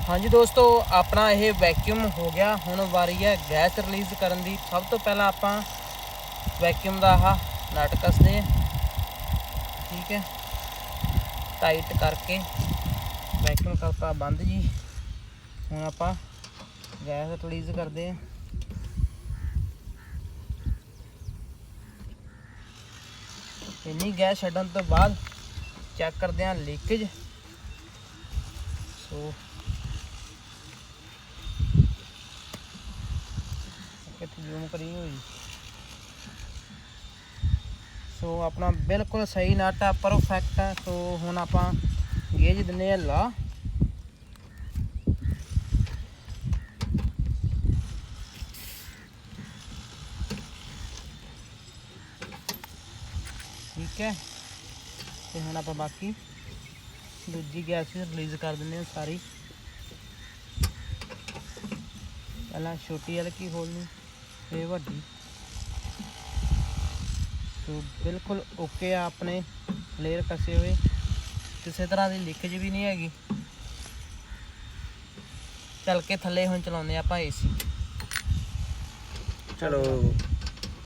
हाँ जी दोस्तों, अपना ये वैक्यूम हो गया। हुण वारी है गैस रिलीज़ करन दी। सब तो पहला आपां वैक्यूम दा आह नट कसदे हैं, ठीक है। टाइट करके वैक्यूम करता बंद जी। हुण आपां गैस रिलीज़ करदे हैं। इन्नी गैस छड्डण तो बाद चैक करदे हैं लीकेज। सो कितने जूम करी हुई। सो अपना बिल्कुल सही नट है, परफेक्ट है। सो हुण आपां गेज दिन्ने ला। ठीक है, तो हुण आपां बाकी दूजी गैस भी रिलीज़ कर दिंदे सारी। पहला छोटी हल्की खोलनी, फिर वड्डी। तो बिल्कुल ओके आ अपने लेयर कसे हुए, किसी तरह की लीकेज भी नहीं हैगी। चल के थले हुण चलाउने आपां AC। चलो।